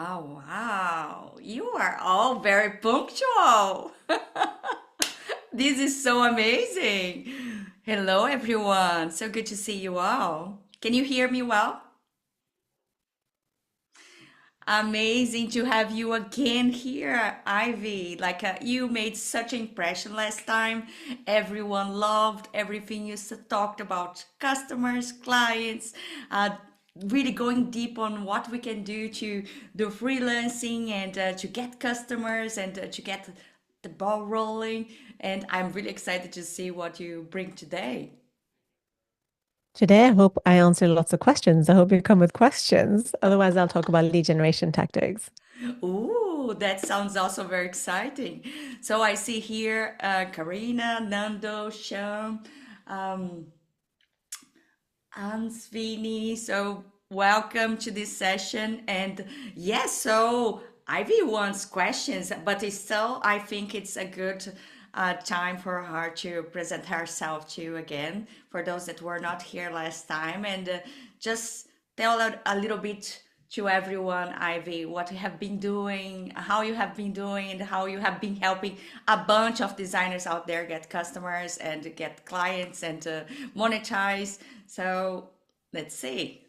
Oh, wow. You are all very punctual. This is so amazing. Hello, everyone. So good to see you all. Can you hear me well? Amazing to have you again here, Ivy. You made such an impression last time. Everyone loved everything talked about customers, clients, uh, really going deep on what we can do to do freelancing and to get customers and to get the ball rolling. And I'm really excited to see what you bring today. Today, I hope I answer lots of questions. I hope you come with questions. Otherwise, I'll talk about lead generation tactics. Ooh, that sounds also very exciting. So I see here Karina, Nando, Sham, um, Ansvini. So welcome to this session. And yes, so Ivy wants questions, but it's still, I think it's a good time for her to present herself to you again, for those that were not here last time, and just tell a little bit to everyone, Ivy, what you have been doing, how you have been doing, and how you have been helping a bunch of designers out there get customers and get clients and monetize. So let's see.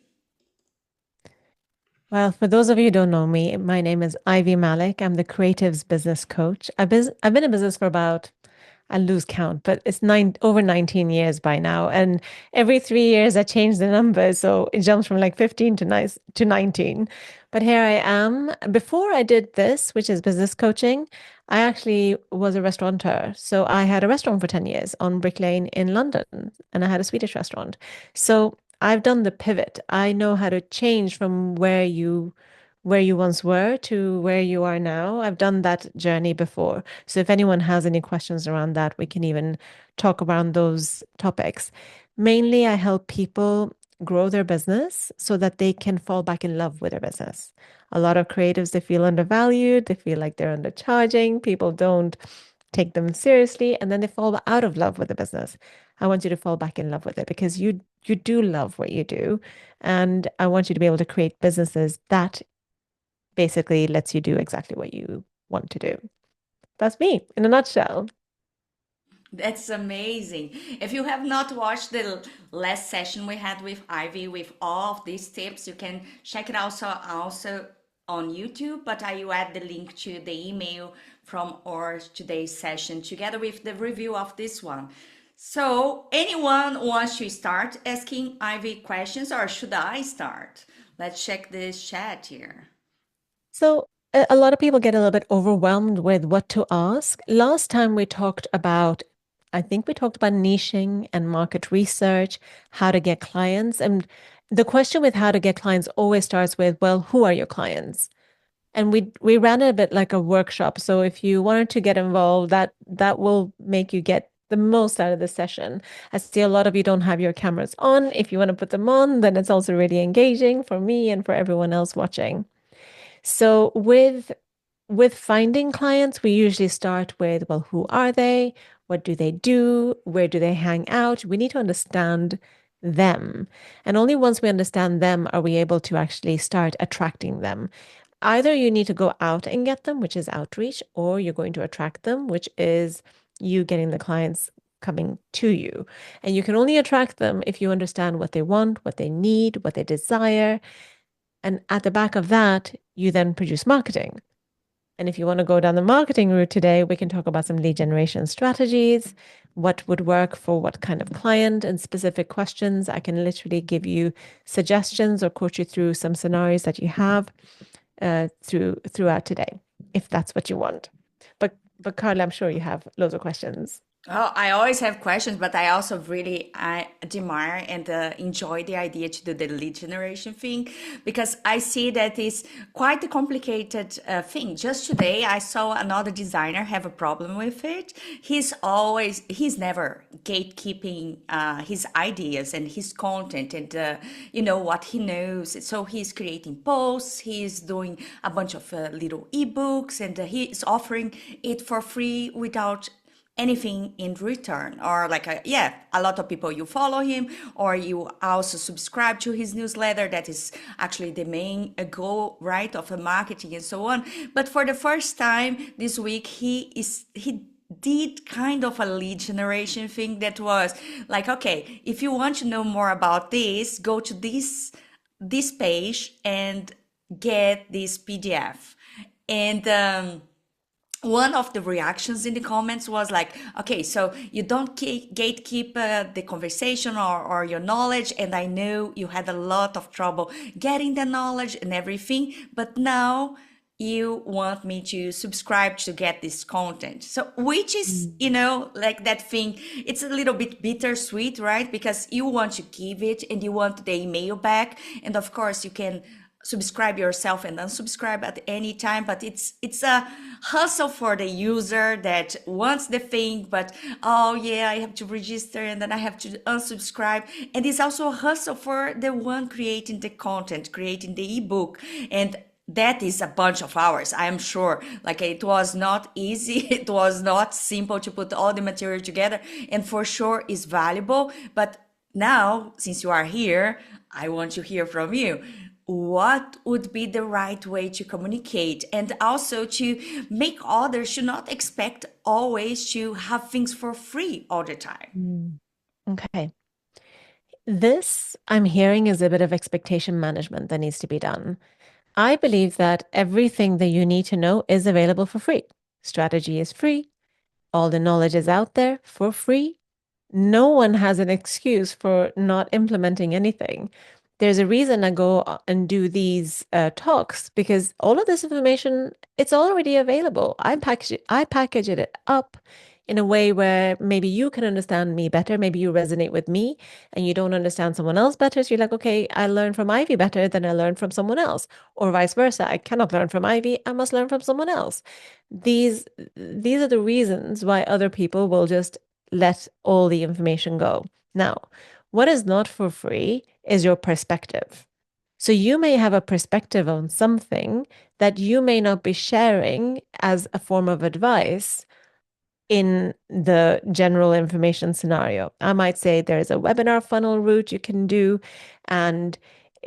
Well, for those of you who don't know me, my name is Ivy Malik. I'm the creatives business coach. I've been in business for about, I lose count, but it's over 19 years by now. And every 3 years I change the numbers. So it jumps from like 15 to 19. But here I am. Before I did this, which is business coaching, I actually was a restaurateur. So I had a restaurant for 10 years on Brick Lane in London, and I had a Swedish restaurant. So I've done the pivot. I know how to change from where you once were to where you are now. I've done that journey before. So if anyone has any questions around that, we can even talk around those topics. Mainly, I help people grow their business so that they can fall back in love with their business. A lot of creatives, they feel undervalued, they feel like they're undercharging, people don't take them seriously, and then they fall out of love with the business. I want you to fall back in love with it because you do love what you do, and I want you to be able to create businesses that basically lets you do exactly what you want to do. That's me in a nutshell. That's amazing. If you have not watched the last session we had with Ivy with all of these tips, you can check it also on YouTube, but I will add the link to the email from our today's session together with the review of this one. So, anyone wants to start asking Ivy questions or should I start? Let's check this chat here. So a lot of people get a little bit overwhelmed with what to ask. Last time we talked about, I think we talked about niching and market research, how to get clients. And the question with how to get clients always starts with, well, who are your clients? And we ran it a bit like a workshop. So if you wanted to get involved, that will make you get the most out of the session. I see a lot of you don't have your cameras on. If you want to put them on, then it's also really engaging for me and for everyone else watching. So with finding clients, we usually start with, well, who are they? What do they do? Where do they hang out? We need to understand them. And only once we understand them are we able to actually start attracting them. Either you need to go out and get them, which is outreach, or you're going to attract them, which is you getting the clients coming to you. And you can only attract them if you understand what they want, what they need, what they desire. And at the back of that, you then produce marketing. And if you want to go down the marketing route today, we can talk about some lead generation strategies, what would work for what kind of client and specific questions. I can literally give you suggestions or coach you through some scenarios that you have throughout today, if that's what you want. But Carla, I'm sure you have loads of questions. Oh, I always have questions, but I also really I admire and enjoy the idea to do the lead generation thing because I see that it's quite a complicated thing. Just today, I saw another designer have a problem with it. He's never gatekeeping his ideas and his content and what he knows. So he's creating posts, he's doing a bunch of little ebooks, and he's offering it for free without anything in return, or like a lot of people, you follow him or you also subscribe to his newsletter. That is actually the main goal, right, of a marketing and so on. But for the first time this week, he did kind of a lead generation thing that was like, okay, if you want to know more about this, go to this page and get this PDF. And one of the reactions in the comments was like, okay, so you don't gatekeep the conversation or your knowledge, and I know you had a lot of trouble getting the knowledge and everything, but now you want me to subscribe to get this content. So which is, Mm. like that thing, it's a little bit bittersweet, right? Because you want to give it and you want the email back, and of course you can subscribe yourself and unsubscribe at any time, but it's a hustle for the user that wants the thing, but oh yeah, I have to register and then I have to unsubscribe. And it's also a hustle for the one creating the content, creating the ebook. And that is a bunch of hours, I am sure. Like, it was not easy, it was not simple to put all the material together, and for sure is valuable. But now, since you are here, I want to hear from you. What would be the right way to communicate, and also to make others to not expect always to have things for free all the time? Mm. Okay. This I'm hearing is a bit of expectation management that needs to be done. I believe that everything that you need to know is available for free. Strategy is free. All the knowledge is out there for free. No one has an excuse for not implementing anything. There's a reason I go and do these talks because all of this information, it's already available. I package it up in a way where maybe you can understand me better. Maybe you resonate with me and you don't understand someone else better. So you're like, okay, I learn from Ivy better than I learn from someone else, or vice versa. I cannot learn from Ivy. I must learn from someone else. These these are the reasons why other people will just let all the information go. Now, what is not for free is your perspective. So you may have a perspective on something that you may not be sharing as a form of advice in the general information scenario. I might say there is a webinar funnel route you can do, and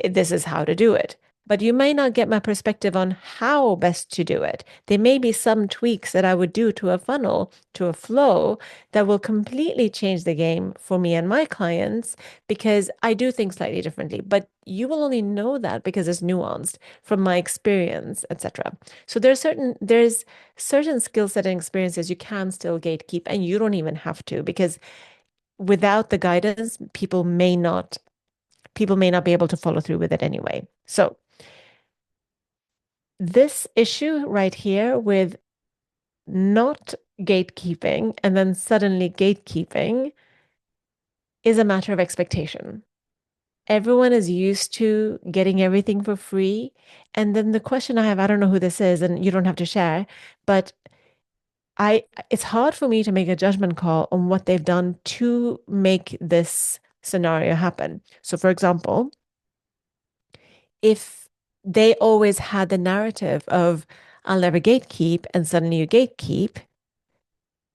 this is how to do it. But you may not get my perspective on how best to do it. There may be some tweaks that I would do to a funnel, to a flow, that will completely change the game for me and my clients because I do things slightly differently. But you will only know that because it's nuanced from my experience, etc. So there's certain skill set and experiences you can still gatekeep, and you don't even have to because without the guidance, people may not be able to follow through with it anyway. So this issue right here with not gatekeeping and then suddenly gatekeeping is a matter of expectation. Everyone is used to getting everything for free. And then the question I have, I don't know who this is, and you don't have to share, but it's hard for me to make a judgment call on what they've done to make this scenario happen. So, for example, if they always had the narrative of I'll never gatekeep and suddenly you gatekeep,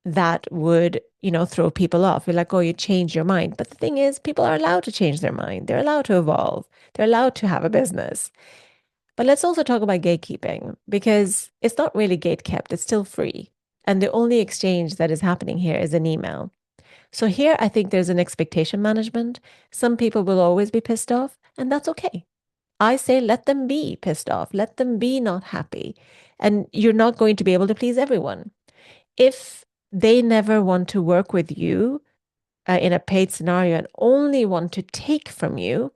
that would, throw people off. You're like, oh, you changed your mind. But the thing is, people are allowed to change their mind. They're allowed to evolve. They're allowed to have a business. But let's also talk about gatekeeping because it's not really gate kept. It's still free. And the only exchange that is happening here is an email. So here, I think there's an expectation management. Some people will always be pissed off, and that's okay. I say let them be pissed off. Let them be not happy. And you're not going to be able to please everyone. If they never want to work with you in a paid scenario and only want to take from you,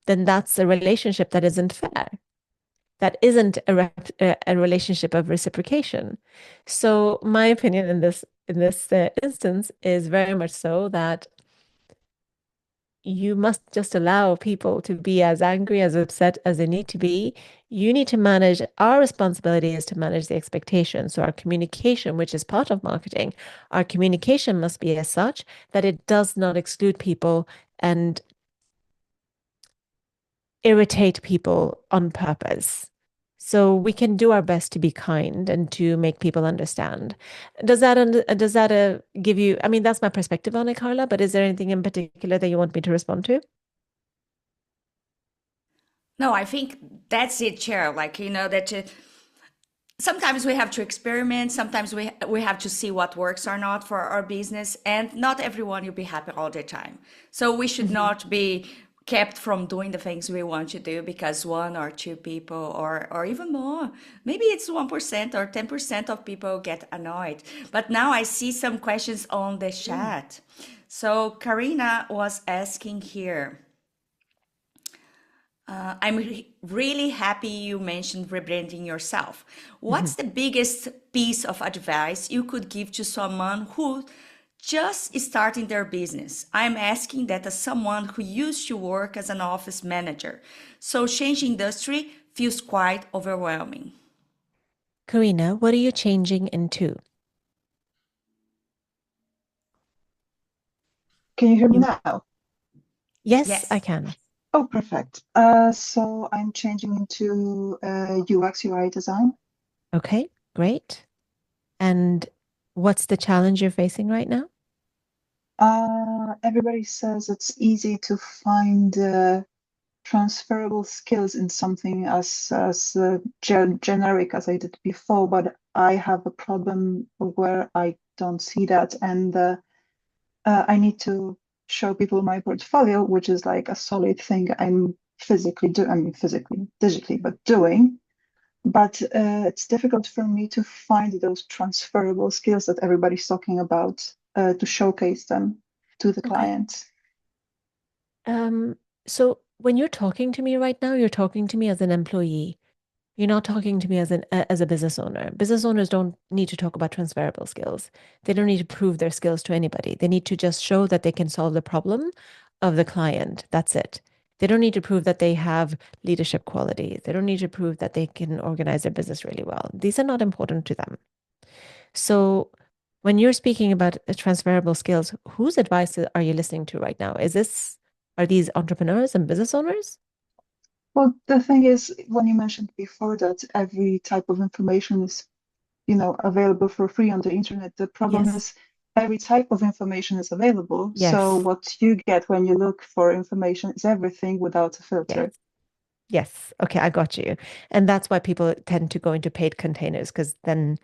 then that's a relationship that isn't fair. That isn't a relationship of reciprocation. So my opinion in this instance is very much so that you must just allow people to be as angry, as upset as they need to be. You need to manage, our responsibility is to manage the expectations. So our communication, which is part of marketing, our communication must be as such that it does not exclude people and irritate people on purpose. So we can do our best to be kind and to make people understand. Does that give you, I mean, that's my perspective on it, Carla, but is there anything in particular that you want me to respond to? No, I think that's it, Cheryl. Like, that sometimes we have to experiment. Sometimes we have to see what works or not for our business. And not everyone will be happy all the time. So we should Mhm. not be kept from doing the things we want to do because one or two people or even more, maybe it's 1% or 10% of people get annoyed. But now I see some questions on the Mm. chat. So Karina was asking here, really happy you mentioned rebranding yourself. Mhm. What's the biggest piece of advice you could give to someone who just starting their business? I'm asking that as someone who used to work as an office manager. So changing industry feels quite overwhelming. Karina, what are you changing into? Can you hear me You, now? yes, I Yes. can. Oh, perfect. So I'm changing into UX UI design. Okay, great. And what's the challenge you're facing right now? Everybody says it's easy to find transferable skills in something as generic as I did before, but I have a problem where I don't see that, and I need to show people my portfolio, which is like a solid thing I'm physically do. I mean, physically, digitally, but doing. But it's difficult for me to find those transferable skills that everybody's talking about to showcase them to the Okay. clients. Um, so when you're talking to me right now, you're talking to me as an employee. You're not talking to me as as a business owner. Business owners don't need to talk about transferable skills. They don't need to prove their skills to anybody. They need to just show that they can solve the problem of the client. That's it. They don't need to prove that they have leadership qualities. They don't need to prove that they can organize their business really well. These are not important to them. So when you're speaking about transferable skills, whose advice are you listening to right now? Are these entrepreneurs and business owners? Well, the thing is, when you mentioned before that every type of information is, available for free on the internet, the problem Yes. is every type of information is available. So Yes. what you get when you look for information is everything without a Yes. filter. Yes. Okay, I got you. And that's why people tend to go into paid containers because then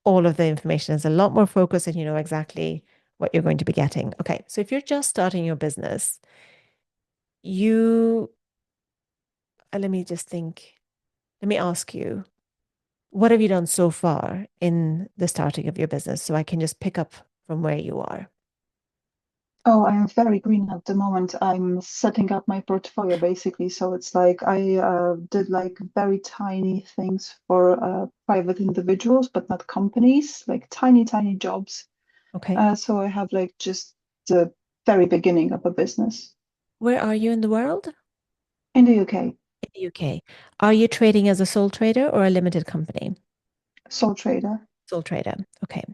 all of the information is a lot more focused and you know exactly what you're going to be getting. Okay, so if you're just starting your business, you, let me just think, let me ask you, what have you done so far in the starting of your business so I can just pick up from where you are? Oh, I'm very green at the moment. I'm setting up my portfolio basically. So it's like I did like very tiny things for private individuals, but not companies, like tiny, tiny jobs. Okay. So I have like just the very beginning of a business Where are you in the world? in the UK, In the UK. Are you trading as a sole trader or a limited company? sole trader. Sole trader. Okay.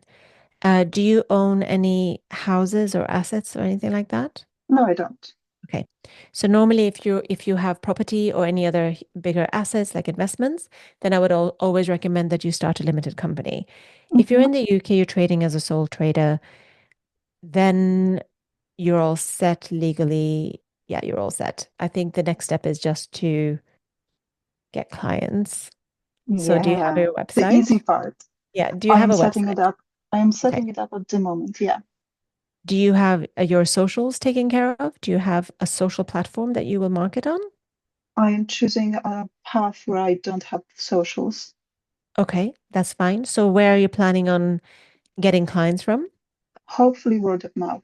Do you own any houses or assets or anything like that? No, I don't. Okay. So normally if you have property or any other bigger assets like investments, then I would always recommend that you start a limited company. If you're Hmm. in the UK, you're trading as a sole trader, then you're all set legally. Yeah, you're all set. I think the next step is just to get clients. So do you have Yeah, your the website? easy part. Yeah, do you have I'm a setting it website? up. I'm Okay. setting it up at the moment. Yeah. Do you have your socials taken care of? Do you have a social platform that you will market on? I am choosing a path where I don't have socials. Okay, that's fine. So where are you planning on getting clients from? Hopefully word of mouth.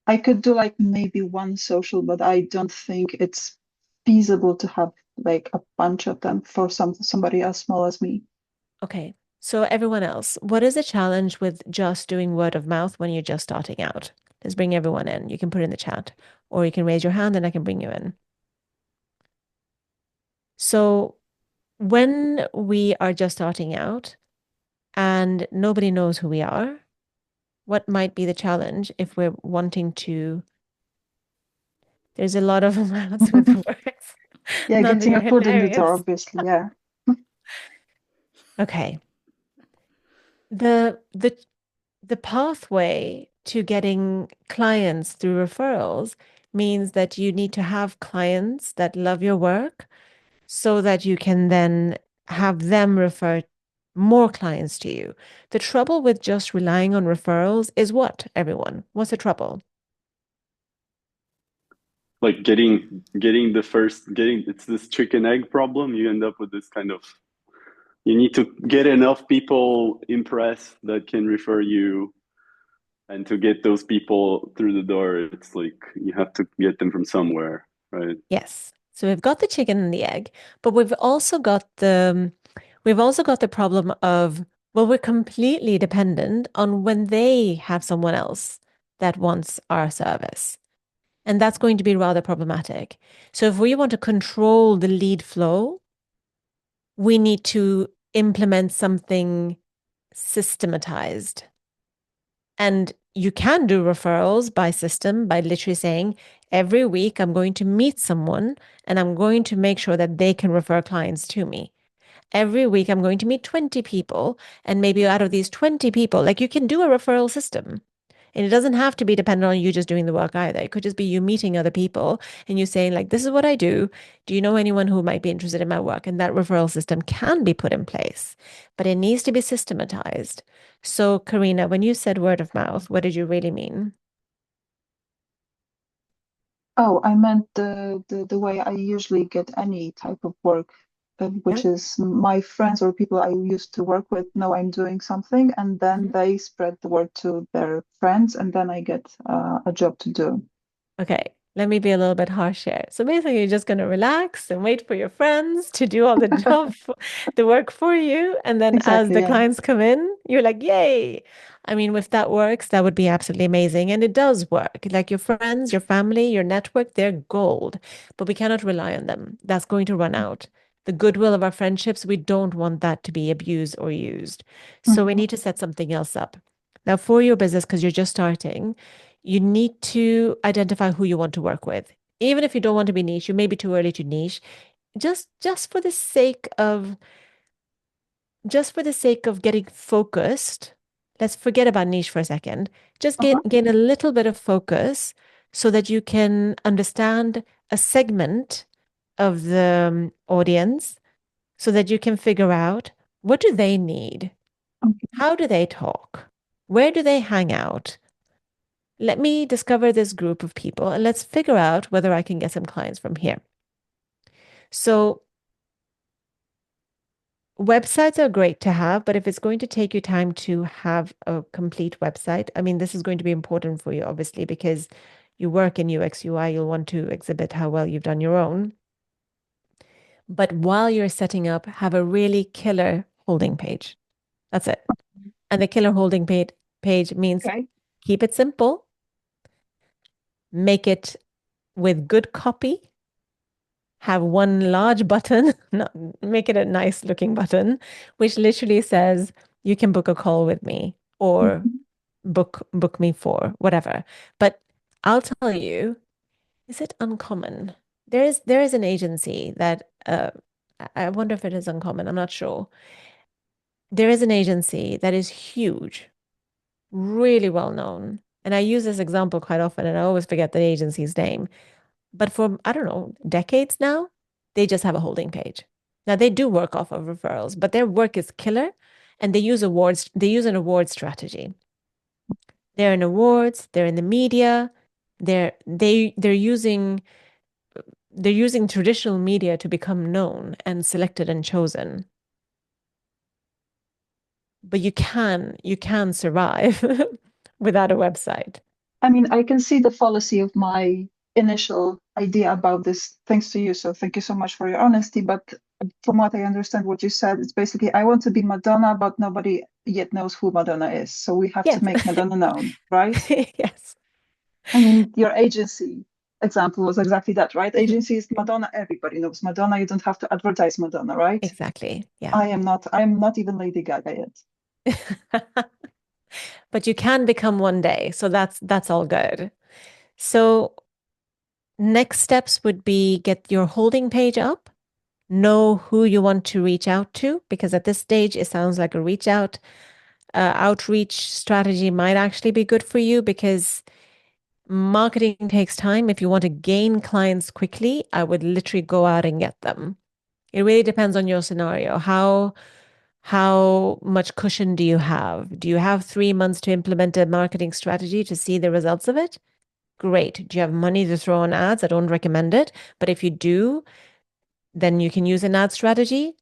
I could do like maybe one social, but I don't think it's feasible to have like a bunch of them for somebody as small as me. Okay. So everyone else, what is the challenge with just doing word of mouth when you're just starting out? Let's bring everyone in. You can put in the chat, or you can raise your hand and I can bring you in. So when we are just starting out and nobody knows who we are, what might be the challenge if we're wanting to? There's a lot of mouths with words. Yeah, Nanda, getting you're a foot in the door, hilarious. obviously. Yeah. Okay. The pathway to getting clients through referrals means that you need to have clients that love your work so that you can then have them refer more clients to you. The trouble with just relying on referrals is what, everyone? What's the trouble? Like getting the first getting it's this chicken egg problem. You end up with this kind of, you need to get enough people impressed that can refer you, and to get those people through the door, it's like you have to get them from somewhere, right? Yes. So we've got the chicken and the egg, but we've also got the problem of, well, we're completely dependent on when they have someone else that wants our service. And that's going to be rather problematic. So if we want to control the lead flow, we need to implement something systematized. And you can do referrals by system by literally saying, every week I'm going to meet someone and I'm going to make sure that they can refer clients to me. Every week I'm going to meet 20 people, and maybe out of these 20 people, like, you can do a referral system. And it doesn't have to be dependent on you just doing the work either. It could just be you meeting other people and you saying, like, this is what I do. Do you know anyone who might be interested in my work? And that referral system can be put in place, but it needs to be systematized. So, Karina, when you said word of mouth, what did you really mean? Oh, I meant the way I usually get any type of work, Yeah. which is my friends or people I used to work with know I'm doing something, and then Mhm. they spread the word to their friends, and then I get a job to do. Okay, let me be a little bit harsh here. So basically, you're just going to relax and wait for your friends to do all the the work for you. And then as Exactly, the yeah. clients come in, you're like, yay. I mean, if that works, that would be absolutely amazing. And it does work. Like, your friends, your family, your network, they're gold, but we cannot rely on them. That's going to run out. The goodwill of our friendships, we don't want that to be abused or used. So we Mhm. need to set something else up. Now, for your business, because you're just starting, you need to identify who you want to work with. Even if you don't want to be niche, you may be too early to niche. Just for the sake of getting focused, let's forget about niche for a second. Just gain Uh-huh. gain a little bit of focus so that you can understand a segment of the audience, so that you can figure out, what do they need? Okay. How do they talk? Where do they hang out? Let me discover this group of people and let's figure out whether I can get some clients from here. So, websites are great to have, but if it's going to take you time to have a complete website, I mean, this is going to be important for you, obviously, because you work in UX, UI, you'll want to exhibit how well you've done your own. But while you're setting up, have a really killer holding page. That's it. And the killer holding page means Okay. keep it simple, make it with good copy, have one large button, not, make it a nice looking button, which literally says, you can book a call with me, or Mhm. book me for whatever. But I'll tell you, is it uncommon? There is an agency that I wonder if it is uncommon. I'm not sure. There is an agency that is huge, really well known. And I use this example quite often, and I always forget the agency's name. But for, I don't know, decades now, they just have a holding page. Now they do work off of referrals, but their work is killer, and they use an award strategy. They're in awards, they're in the media, they're using traditional media to become known and selected and chosen. But you can survive without a website. I mean, I can see the fallacy of my initial idea about this, thanks to you. So thank you so much for your honesty. But from what I understand, what you said, it's basically, I want to be Madonna, but nobody yet knows who Madonna is. So we have to Yes. make Madonna known, right? Yes. I mean, your agency example was exactly that, right? Agency is Madonna, everybody knows Madonna. You don't have to advertise Madonna, right? Exactly. Yeah. I am not even Lady Gaga yet. But you can become one day. So that's all good. So Next steps would be get your holding page up, know who you want to reach out to, because at this stage, it sounds like a outreach strategy might actually be good for you because marketing takes time. If you want to gain clients quickly, I would literally go out and get them. It really depends on your scenario. How much cushion do you have? Do you have 3 months to implement a marketing strategy to see the results of it? Great. Do you have money to throw on ads? I don't recommend it. But if you do, then you can use an ad strategy.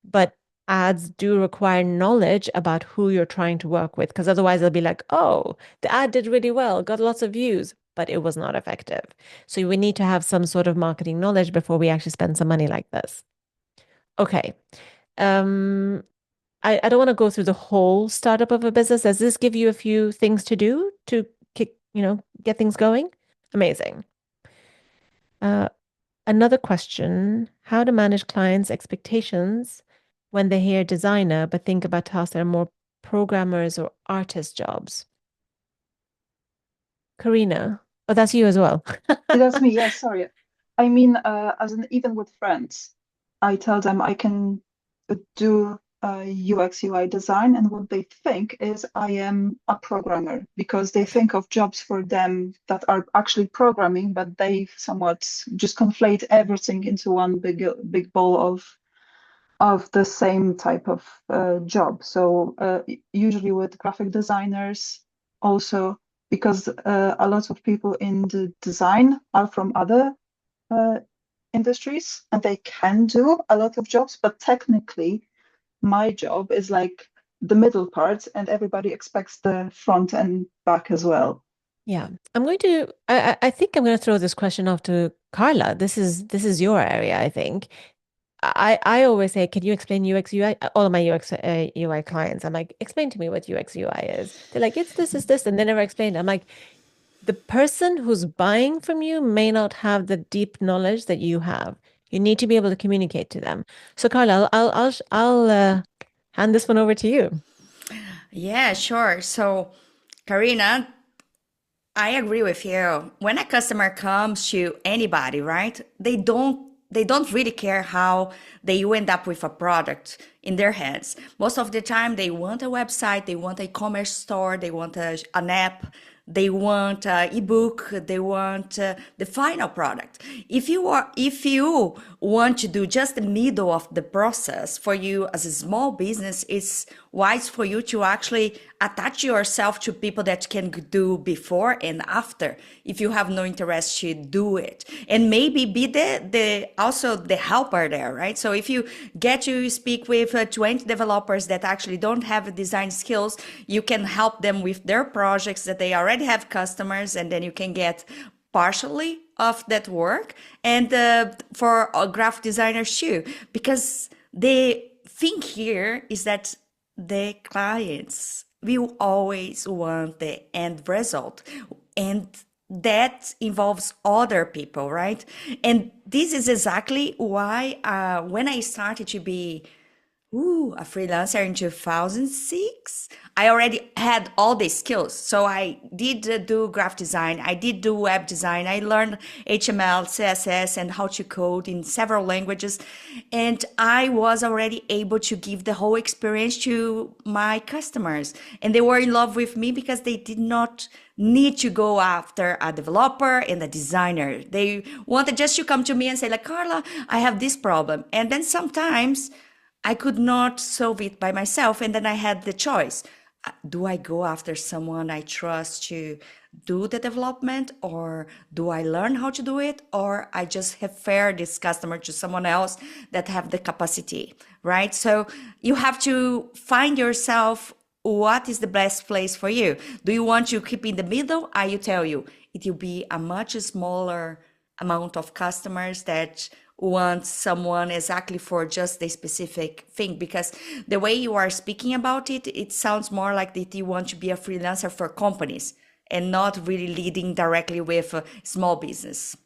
But ads do require knowledge about who you're trying to work with, because otherwise they'll be like, oh, the ad did really well, got lots of views, but it was not effective. So we need to have some sort of marketing knowledge before we actually spend some money like this. Okay. Um, I don't want to go through the whole startup of a business. Does this give you a few things to do to get things going? Amazing. Another question, how to manage clients' expectations when they hear designer but think about tasks that are more programmers or artist jobs? Karina, oh, that's you as well. That's me. Yes, sorry. I mean, even with friends, I tell them I can do UX UI design, and what they think is I am a programmer because they think of jobs for them that are actually programming, but they somewhat just conflate everything into one big ball of the same type of job. So usually with graphic designers also, because a lot of people in the design are from other industries and they can do a lot of jobs, but technically my job is like the middle part and everybody expects the front and back as well. Yeah, I think I'm going to throw this question off to Karla. This is your area, I think. I always say, can you explain UX UI? All of my UX UI clients, I'm like, explain to me what UX UI is. They're like, it's this, and they never explain it. I'm like, the person who's buying from you may not have the deep knowledge that you have. You need to be able to communicate to them. So, Carla, I'll hand this one over to you. Yeah, sure. So, Karina, I agree with you. When a customer comes to anybody, right? They don't really care how they will end up with a product in their hands. Most of the time they want a website, they want a commerce store, they want an app, they want an ebook, they want the final product. If you want to do just the middle of the process, for you as a small business, it's wise for you to actually attach yourself to people that can do before and after if you have no interest to do it, and maybe be the also the helper there, right? So if you get to speak with 20 developers that actually don't have design skills, you can help them with their projects that they already have customers, and then you can get partially of that work. And for graphic designers too, because the thing here is that the clients will always want the end result, and that involves other people, right? And this is exactly why when I started to be a freelancer in 2006, I already had all the skills. So I did do graphic design, I did do web design, I learned HTML, CSS, and how to code in several languages. And I was already able to give the whole experience to my customers. And they were in love with me because they did not need to go after a developer and a designer. They wanted just to come to me and say, like, Karla, I have this problem. And then sometimes I could not solve it by myself. And then I had the choice. Do I go after someone I trust to do the development, or do I learn how to do it, or I just refer this customer to someone else that have the capacity, right? So you have to find yourself what is the best place for you. Do you want to keep in the middle? I will tell you, it will be a much smaller amount of customers that want someone exactly for just a specific thing, because the way you are speaking about it, it sounds more like that you want to be a freelancer for companies and not really leading directly with a small business.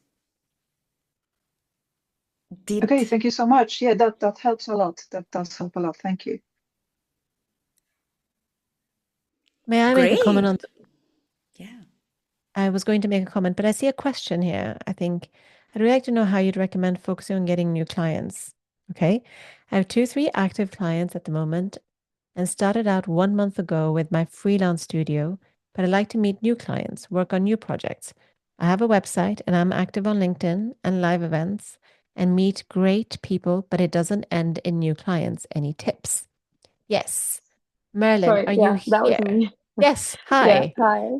Okay, thank you so much. Yeah, that helps a lot. That does help a lot. Thank you. May I make a comment on? Great. Yeah. I was going to make a comment, but I see a question here. I think I'd really like to know how you'd recommend focusing on getting new clients. Okay. I have 3 active clients at the moment and started out 1 month ago with my freelance studio, but I'd like to meet new clients, work on new projects. I have a website and I'm active on LinkedIn and live events and meet great people, but it doesn't end in new clients. Any tips? Yes. Merlin, Sorry, are you yeah, that was here? me. Yes. Yeah, Hi. hi.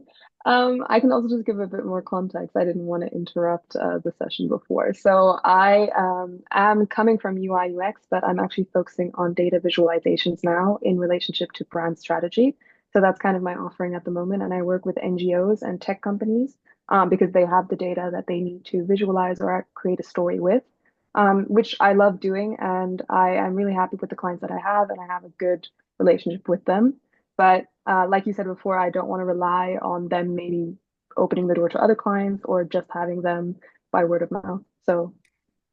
I can also just give a bit more context. I didn't want to interrupt the session before. So I am coming from UI UX, but I'm actually focusing on data visualizations now in relationship to brand strategy. So that's kind of my offering at the moment. And I work with NGOs and tech companies because they have the data that they need to visualize or create a story with, which I love doing. And I am really happy with the clients that I have, and I have a good relationship with them. But like you said before, I don't want to rely on them maybe opening the door to other clients or just having them by word of mouth. So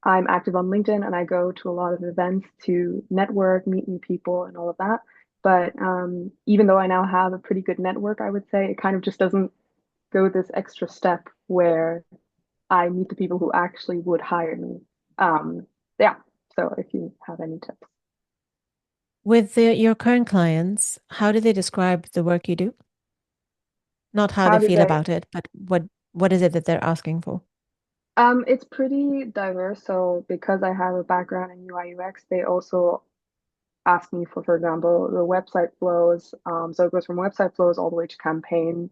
I'm active on LinkedIn and I go to a lot of events to network, meet new people, and all of that. But even though I now have a pretty good network, I would say it kind of just doesn't go this extra step where I meet the people who actually would hire me. Yeah. So if you have any tips. With your current clients, how do they describe the work you do? Not how How they do feel they? about it, but what is it that they're asking for? It's pretty diverse. So because I have a background in UI UX, they also ask me for example, the website flows. So it goes from website flows all the way to campaign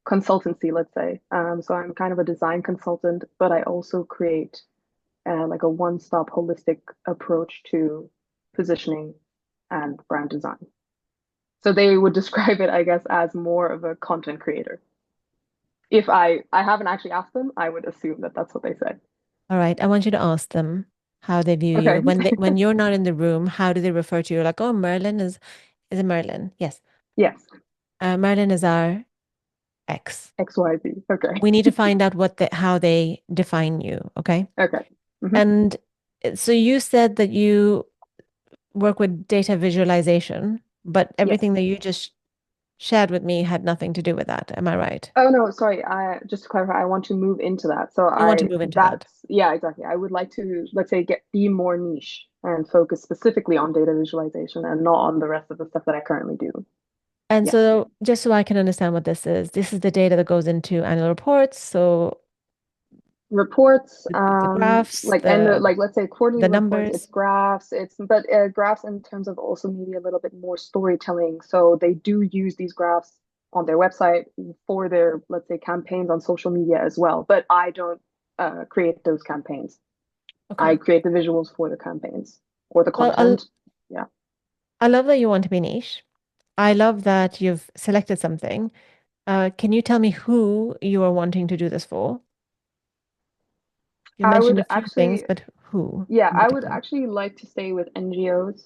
consultancy, let's say. So I'm kind of a design consultant, but I also create like a one-stop holistic approach to positioning and brand design. So they would describe it, I guess, as more of a content creator. If I haven't actually asked them, I would assume that that's what they said. All right, I want you to ask them how they view you. Okay. When you're not in the room, how do they refer to you? Like, oh, Merlin is it Merlin? Yes. Yes. Merlin is our ex. XYZ. Okay. We need to find out how they define you, okay? Okay. Hmm. And so you said that you work with data visualization, but Yes. everything that you just shared with me had nothing to do with that. Am I right? Oh no, sorry. I just to clarify, I want to move into that. So You want to move into that. that's yeah, exactly. I would like to, let's say, be more niche and focus specifically on data visualization and not on the rest of the stuff that I currently do. And Yes. so, just so I can understand what this is the data that goes into annual reports. So, Reports, the graphs, like and like let's say quarterly the reports, it's numbers. graphs, it's but graphs in terms of also maybe a little bit more storytelling. So they do use these graphs on their website for their, let's say, campaigns on social media as well. But I don't create those campaigns. I Okay. create the visuals for the campaigns or the Well, content. Yeah. I love that you want to be niche. I love that you've selected something. Can you tell me who you are wanting to do this for? You I mentioned would a few things, actually, but who yeah, in I would particular? actually like to stay with NGOs,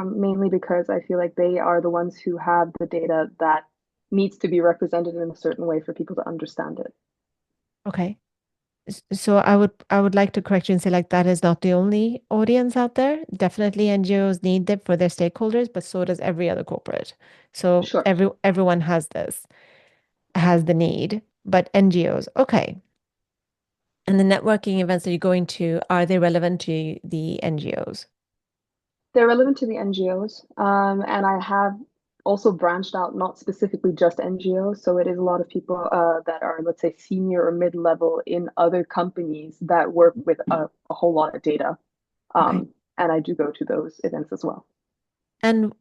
mainly because I feel like they are the ones who have the data that needs to be represented in a certain way for people to understand it. Okay. So I would like to correct you and say like that is not the only audience out there. Definitely NGOs need it for their stakeholders, but so does every other corporate. So Sure. everyone has the need, but NGOs, okay. And the networking events that you're going to, are they relevant to the NGOs? They're relevant to the NGOs. And I have also branched out, not specifically just NGOs. So it is a lot of people that are, let's say, senior or mid-level in other companies that work with a whole lot of data. Okay. And I do go to those events as well. And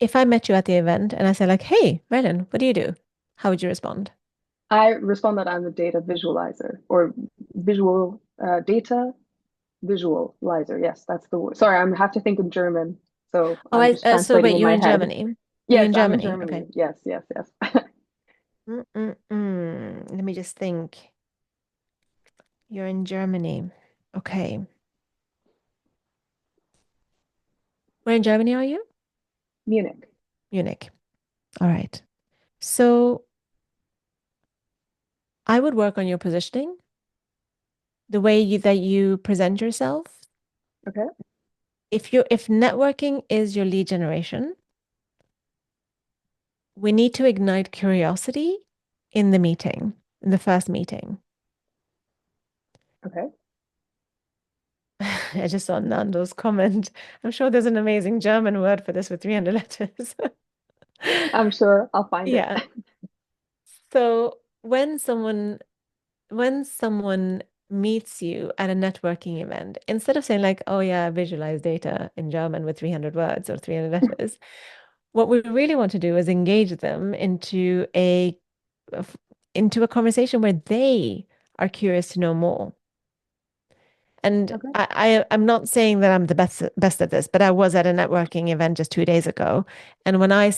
if I met you at the event and I said like, hey, Merlin, what do you do? How would you respond? I respond that I'm a data visualizer or visual data visualizer. Yes, that's the word. Sorry, I have to think in German. So Oh, I'm just so translating wait, in you're my in head. Germany. You're Yes, in I'm in Germany. Okay. Germany. Yes, yes, yes. Let me just think. You're in Germany. Okay. Where in Germany are you? Munich. Munich. All right. So I would work on your positioning, the way that you present yourself. Okay. If networking is your lead generation, we need to ignite curiosity in the meeting. in the first meeting. Okay. I just saw Nando's comment. I'm sure there's an amazing German word for this with 300 letters. I'm sure I'll find it. Yeah. So when someone meets you at a networking event, instead of saying like, oh yeah, visualize data in German with 300 words or 300 letters, what we really want to do is engage them into a conversation where they are curious to know more. And Okay. I'm not saying that I'm the best at this, but I was at a networking event just 2 days ago. And normally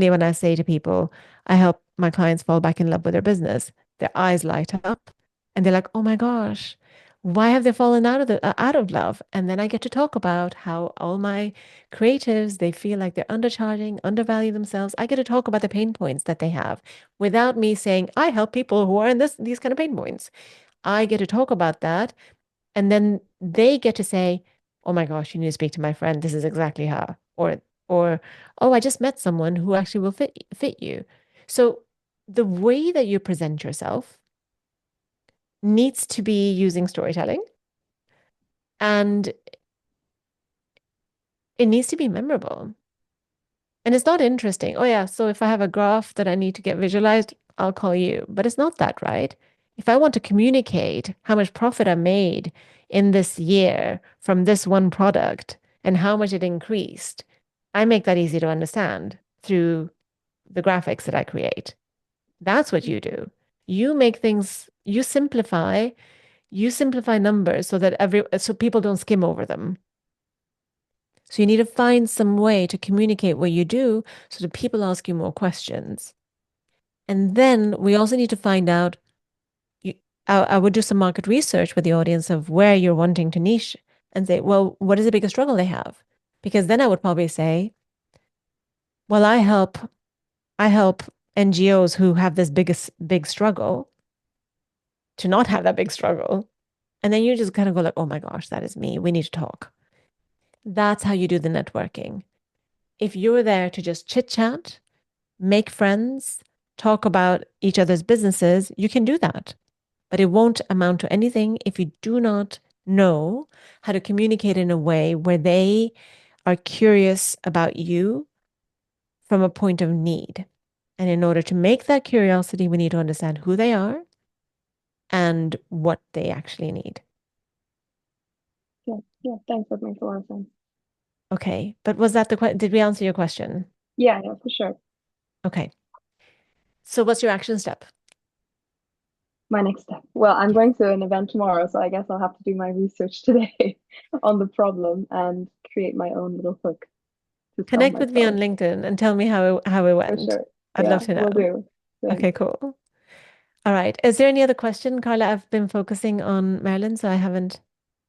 when I say to people, I help my clients fall back in love with their business, their eyes light up and they're like, oh my gosh, why have they fallen out of love? And then I get to talk about how all my creatives, they feel like they're undercharging, undervalue themselves. I get to talk about the pain points that they have without me saying, I help people who are in these kind of pain points. I get to talk about that. And then they get to say, oh my gosh, you need to speak to my friend. This is exactly her. Or, oh, I just met someone who actually will fit you. So the way that you present yourself needs to be using storytelling and it needs to be memorable. And it's not interesting. Oh, yeah. So if I have a graph that I need to get visualized, I'll call you. But it's not that, right? If I want to communicate how much profit I made in this year from this one product and how much it increased, I make that easy to understand through the graphics that I create. That's what you do. You make things, you simplify numbers so people don't skim over them. So you need to find some way to communicate what you do so that people ask you more questions. And then we also need to find out, I would do some market research with the audience of where you're wanting to niche and say, well, what is the biggest struggle they have? Because then I would probably say, well, I help NGOs who have this big struggle to not have that big struggle. And then you just kind of go like, oh my gosh, that is me. We need to talk. That's how you do the networking. If you're there to just chit chat, make friends, talk about each other's businesses, you can do that. But it won't amount to anything if you do not know how to communicate in a way where they are curious about you from a point of need. And in order to make that curiosity, we need to understand who they are and what they actually need. Yeah, yeah, thanks. That makes a lot of sense. Okay, but was that did we answer your question? Yeah, yeah, for sure. Okay. So what's your action step? My next step. Well, I'm going to an event tomorrow, so I guess I'll have to do my research today on the problem and create my own little hook to sell Connect with me on myself. LinkedIn and tell me how it For went. sure. I'd Yeah, love to will know. do. Thanks. Okay, cool. All right. Is there any other question, Carla? I've been focusing on Marilyn, so I haven't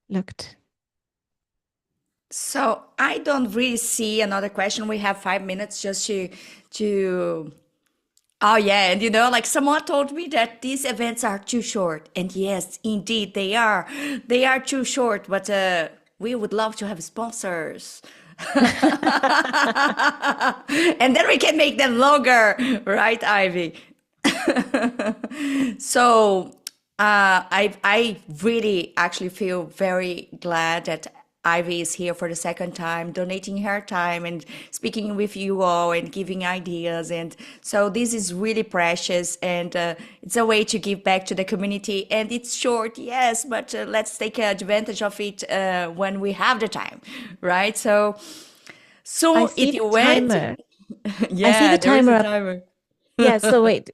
looked. So I don't really see another question. We have 5 minutes just to oh yeah, and like someone told me that these events are too short. And yes, indeed they are. They are too short, but we would love to have sponsors. And then we can make them longer, right, Ivy? So I really actually feel very glad that Ivy is here for the second time, donating her time and speaking with you all and giving ideas. And so this is really precious, and it's a way to give back to the community. And it's short, yes, but let's take advantage of it when we have the time, right? So I soon see it the went. timer. I see Yeah, the there is a timer up. timer. Yeah, so wait,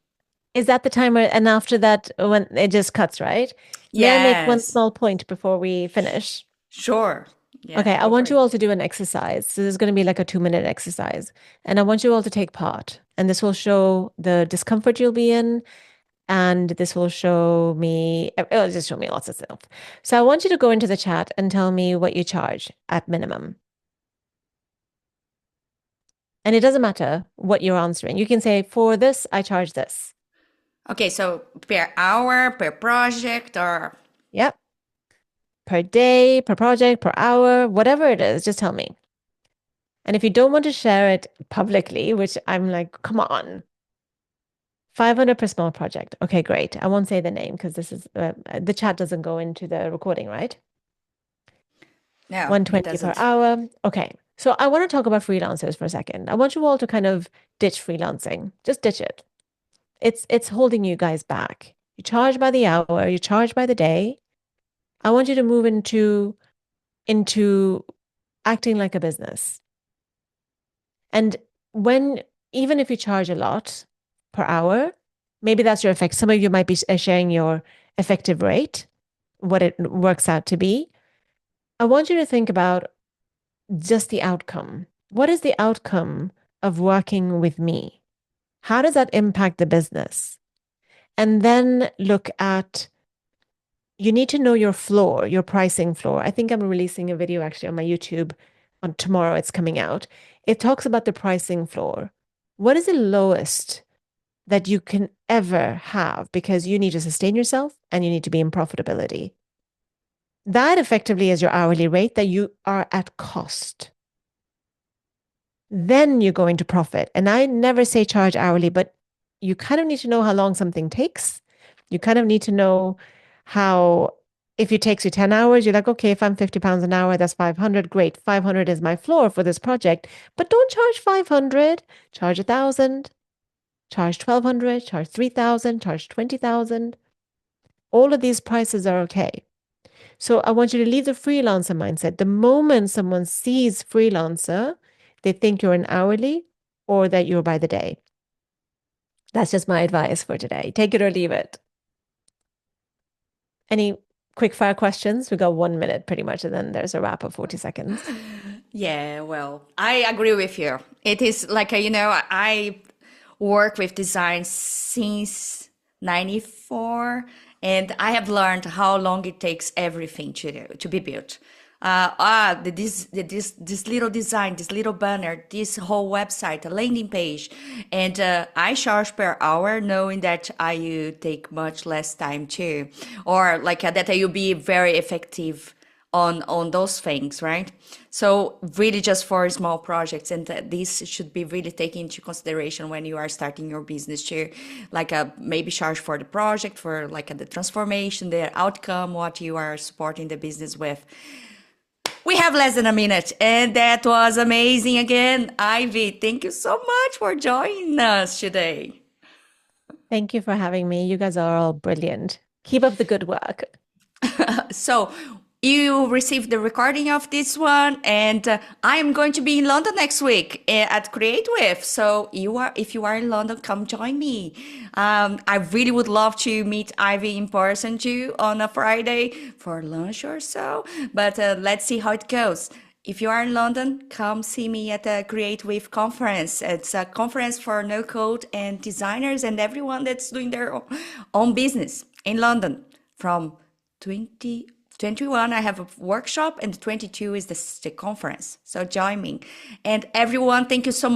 is that the timer? And after that, when it just cuts, right? May I make one Yes, small point before we finish? sure. Yeah, Okay, I go for want you it. all to do an exercise. So this is going to be like a 2-minute exercise. And I want you all to take part. And this will show the discomfort you'll be in. And this will show me, it'll just show me lots of stuff. So I want you to go into the chat and tell me what you charge at minimum. And it doesn't matter what you're answering. You can say, for this, I charge this. Okay, so per hour, per project, or Yep. Per day, per project, per hour, whatever it is, just tell me. And if you don't want to share it publicly, which I'm like, come on, 500 per small project. Okay, great. I won't say the name because this is the chat doesn't go into the recording, right? No, it 120 per doesn't. hour. Okay. So I want to talk about freelancers for a second. I want you all to kind of ditch freelancing. Just ditch it. It's holding you guys back. You charge by the hour, you charge by the day. I want you to move into acting like a business. And when even if you charge a lot per hour, maybe that's your effect. Some of you might be sharing your effective rate, what it works out to be. I want you to think about just the outcome. What is the outcome of working with me? How does that impact the business? And then look at, you need to know your floor, your pricing floor. I think I'm releasing a video actually on my YouTube on tomorrow. It's coming out. It talks about the pricing floor. What is the lowest that you can ever have because you need to sustain yourself and you need to be in profitability? That effectively is your hourly rate that you are at cost. Then you go into profit. And I never say charge hourly, but you kind of need to know how long something takes. You kind of need to know how, if it takes you 10 hours, you're like, okay, if I'm 50 pounds an hour, that's 500. Great. 500 is my floor for this project, but don't charge 500, charge 1,000, charge 1,200, charge 3,000, charge 20,000. All of these prices are okay. So I want you to leave the freelancer mindset. The moment someone sees freelancer, they think you're an hourly or that you're by the day. That's just my advice for today. Take it or leave it. Any quick fire questions? We got 1 minute pretty much, and then there's a wrap of 40 seconds. Yeah, well, I agree with you. It is like, I work with design since 94, and I have learned how long it takes everything to be built. This little design, this little banner, this whole website, a landing page, and I charge per hour, knowing that I will take much less time too, or like that I will be very effective on those things, right? So really just for small projects, and this should be really taken into consideration when you are starting your business too, like maybe charge for the project, for like the transformation, the outcome, what you are supporting the business with. We have less than a minute, and that was amazing again. Ivy, thank you so much for joining us today. Thank you for having me. You guys are all brilliant. Keep up the good work. So you received the recording of this one, and I am going to be in London next week at Create With. So if you are in London, come join me. I really would love to meet Ivy in person too on a Friday for lunch or so. But let's see how it goes. If you are in London, come see me at the Create With conference. It's a conference for no code and designers and everyone that's doing their own business in London from 2021. I have a workshop, and 22 is the conference. So join me. And everyone, thank you so much